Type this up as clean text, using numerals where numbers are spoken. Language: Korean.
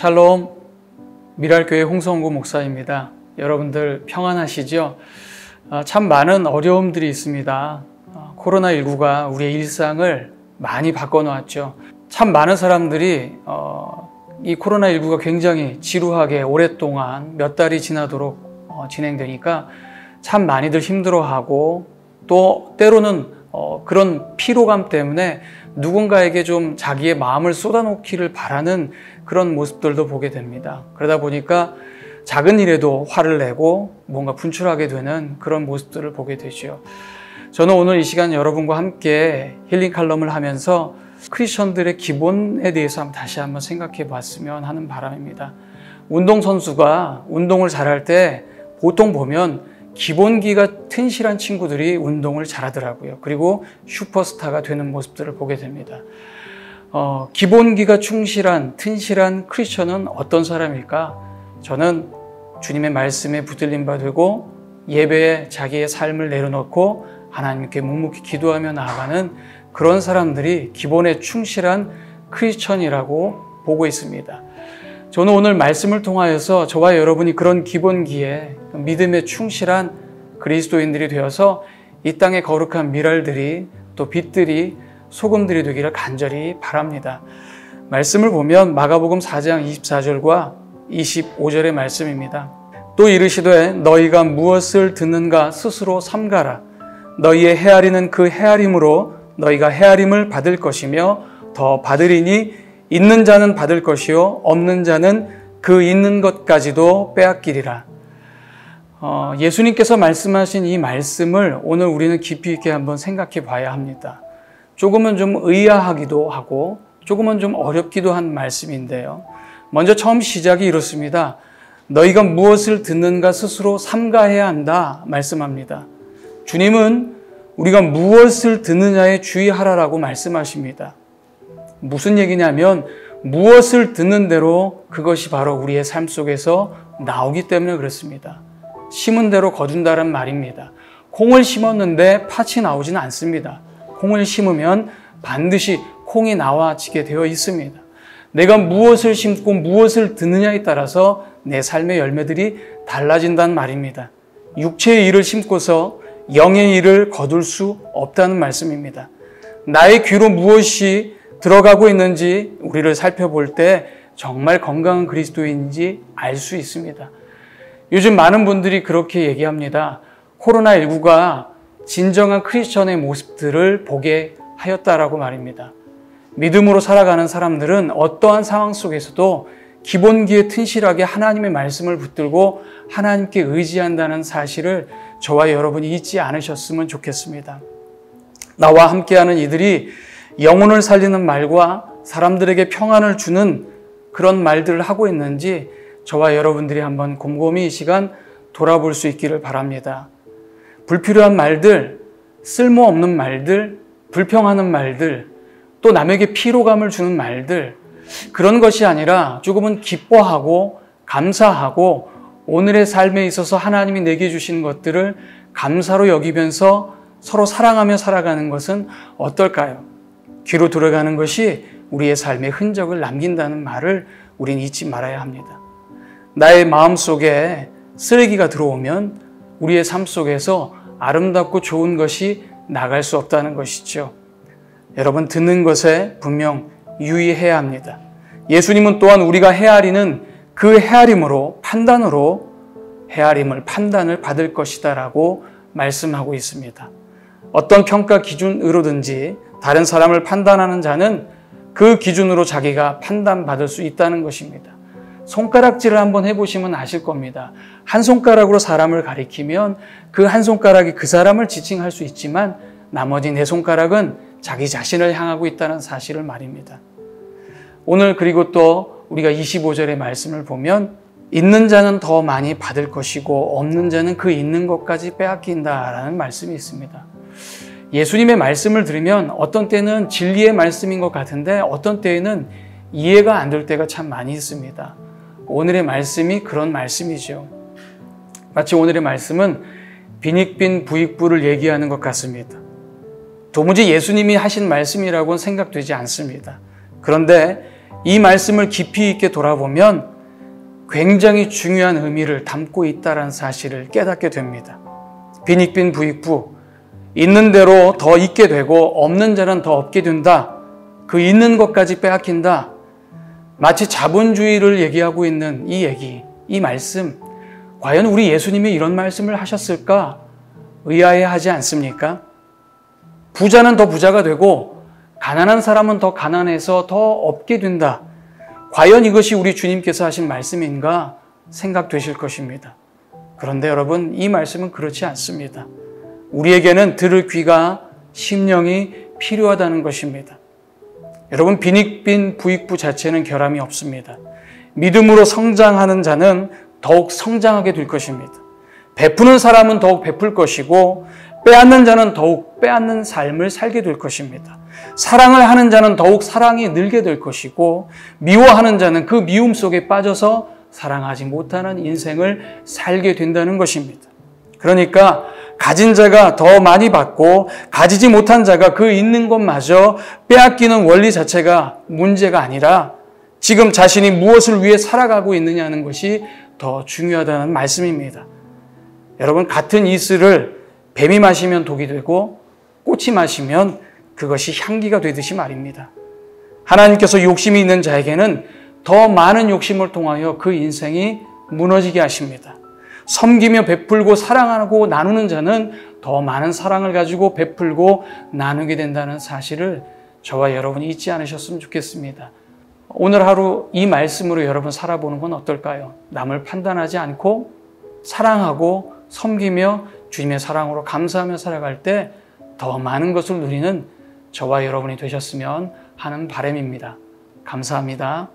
샬롬, 미랄교회 홍성구 목사입니다. 여러분들 평안하시죠? 참 많은 어려움들이 있습니다. 코로나19가 우리의 일상을 많이 바꿔놓았죠. 참 많은 사람들이 이 코로나19가 굉장히 지루하게 오랫동안 몇 달이 지나도록 진행되니까 참 많이들 힘들어하고 또 때로는 그런 피로감 때문에 누군가에게 좀 자기의 마음을 쏟아놓기를 바라는 그런 모습들도 보게 됩니다. 그러다 보니까 작은 일에도 화를 내고 뭔가 분출하게 되는 그런 모습들을 보게 되죠. 저는 오늘 이 시간 여러분과 함께 힐링 칼럼을 하면서 크리스천들의 기본에 대해서 다시 한번 생각해 봤으면 하는 바람입니다. 운동선수가 운동을 잘할 때 보통 보면 기본기가 튼실한 친구들이 운동을 잘하더라고요. 그리고 슈퍼스타가 되는 모습들을 보게 됩니다. 기본기가 충실한 튼실한 크리스천은 어떤 사람일까? 저는 주님의 말씀에 붙들린 바 되고 예배에 자기의 삶을 내려놓고 하나님께 묵묵히 기도하며 나아가는 그런 사람들이 기본에 충실한 크리스천이라고 보고 있습니다. 저는 오늘 말씀을 통하여서 저와 여러분이 그런 기본기에 믿음에 충실한 그리스도인들이 되어서 이 땅의 거룩한 미랄들이 또 빛들이 소금들이 되기를 간절히 바랍니다. 말씀을 보면 마가복음 4장 24절과 25절의 말씀입니다. 또 이르시되 너희가 무엇을 듣는가 스스로 삼가라. 너희의 헤아리는 그 헤아림으로 너희가 헤아림을 받을 것이며 더 받으리니 있는 자는 받을 것이요 없는 자는 그 있는 것까지도 빼앗기리라. 예수님께서 말씀하신 이 말씀을 오늘 우리는 깊이 있게 한번 생각해 봐야 합니다. 조금은 좀 의아하기도 하고 조금은 좀 어렵기도 한 말씀인데요. 먼저 처음 시작이 이렇습니다. 너희가 무엇을 듣는가 스스로 삼가해야 한다 말씀합니다. 주님은 우리가 무엇을 듣느냐에 주의하라라고 말씀하십니다. 무슨 얘기냐면 무엇을 듣는 대로 그것이 바로 우리의 삶 속에서 나오기 때문에 그렇습니다. 심은 대로 거둔다는 말입니다. 콩을 심었는데 팥이 나오지는 않습니다. 콩을 심으면 반드시 콩이 나와지게 되어 있습니다. 내가 무엇을 심고 무엇을 듣느냐에 따라서 내 삶의 열매들이 달라진다는 말입니다. 육체의 일을 심고서 영의 일을 거둘 수 없다는 말씀입니다. 나의 귀로 무엇이 들어가고 있는지 우리를 살펴볼 때 정말 건강한 그리스도인인지 알 수 있습니다. 요즘 많은 분들이 그렇게 얘기합니다. 코로나19가 진정한 크리스천의 모습들을 보게 하였다라고 말입니다. 믿음으로 살아가는 사람들은 어떠한 상황 속에서도 기본기에 튼실하게 하나님의 말씀을 붙들고 하나님께 의지한다는 사실을 저와 여러분이 잊지 않으셨으면 좋겠습니다. 나와 함께하는 이들이 영혼을 살리는 말과 사람들에게 평안을 주는 그런 말들을 하고 있는지 저와 여러분들이 한번 곰곰이 이 시간 돌아볼 수 있기를 바랍니다. 불필요한 말들, 쓸모없는 말들, 불평하는 말들, 또 남에게 피로감을 주는 말들, 그런 것이 아니라 조금은 기뻐하고 감사하고 오늘의 삶에 있어서 하나님이 내게 주신 것들을 감사로 여기면서 서로 사랑하며 살아가는 것은 어떨까요? 귀로 들어가는 것이 우리의 삶의 흔적을 남긴다는 말을 우리는 잊지 말아야 합니다. 나의 마음속에 쓰레기가 들어오면 우리의 삶 속에서 아름답고 좋은 것이 나갈 수 없다는 것이죠. 여러분, 듣는 것에 분명 유의해야 합니다. 예수님은 또한 우리가 헤아리는 그 헤아림으로 판단을 받을 것이다 라고 말씀하고 있습니다. 어떤 평가 기준으로든지 다른 사람을 판단하는 자는 그 기준으로 자기가 판단받을 수 있다는 것입니다. 손가락질을 한번 해보시면 아실 겁니다. 한 손가락으로 사람을 가리키면 그 한 손가락이 그 사람을 지칭할 수 있지만 나머지 네 손가락은 자기 자신을 향하고 있다는 사실을 말입니다. 오늘 그리고 또 우리가 25절의 말씀을 보면 있는 자는 더 많이 받을 것이고 없는 자는 그 있는 것까지 빼앗긴다라는 말씀이 있습니다. 예수님의 말씀을 들으면 어떤 때는 진리의 말씀인 것 같은데 어떤 때에는 이해가 안 될 때가 참 많이 있습니다. 오늘의 말씀이 그런 말씀이죠. 마치 오늘의 말씀은 빈익빈 부익부를 얘기하는 것 같습니다. 도무지 예수님이 하신 말씀이라고는 생각되지 않습니다. 그런데 이 말씀을 깊이 있게 돌아보면 굉장히 중요한 의미를 담고 있다는 사실을 깨닫게 됩니다. 빈익빈 부익부, 있는 대로 더 있게 되고 없는 자는 더 없게 된다. 그 있는 것까지 빼앗긴다. 마치 자본주의를 얘기하고 있는 이 얘기, 이 말씀, 과연 우리 예수님이 이런 말씀을 하셨을까? 의아해하지 않습니까? 부자는 더 부자가 되고 가난한 사람은 더 가난해서 더 없게 된다. 과연 이것이 우리 주님께서 하신 말씀인가 생각되실 것입니다. 그런데 여러분, 이 말씀은 그렇지 않습니다. 우리에게는 들을 귀가 심령이 필요하다는 것입니다. 여러분, 빈익빈 부익부 자체는 결함이 없습니다. 믿음으로 성장하는 자는 더욱 성장하게 될 것입니다. 베푸는 사람은 더욱 베풀 것이고 빼앗는 자는 더욱 빼앗는 삶을 살게 될 것입니다. 사랑을 하는 자는 더욱 사랑이 늘게 될 것이고 미워하는 자는 그 미움 속에 빠져서 사랑하지 못하는 인생을 살게 된다는 것입니다. 그러니까 가진 자가 더 많이 받고 가지지 못한 자가 그 있는 것마저 빼앗기는 원리 자체가 문제가 아니라 지금 자신이 무엇을 위해 살아가고 있느냐는 것이 더 중요하다는 말씀입니다. 여러분, 같은 이슬을 뱀이 마시면 독이 되고 꽃이 마시면 그것이 향기가 되듯이 말입니다. 하나님께서 욕심이 있는 자에게는 더 많은 욕심을 통하여 그 인생이 무너지게 하십니다. 섬기며 베풀고 사랑하고 나누는 자는 더 많은 사랑을 가지고 베풀고 나누게 된다는 사실을 저와 여러분이 잊지 않으셨으면 좋겠습니다. 오늘 하루 이 말씀으로 여러분 살아보는 건 어떨까요? 남을 판단하지 않고 사랑하고 섬기며 주님의 사랑으로 감사하며 살아갈 때 더 많은 것을 누리는 저와 여러분이 되셨으면 하는 바람입니다. 감사합니다.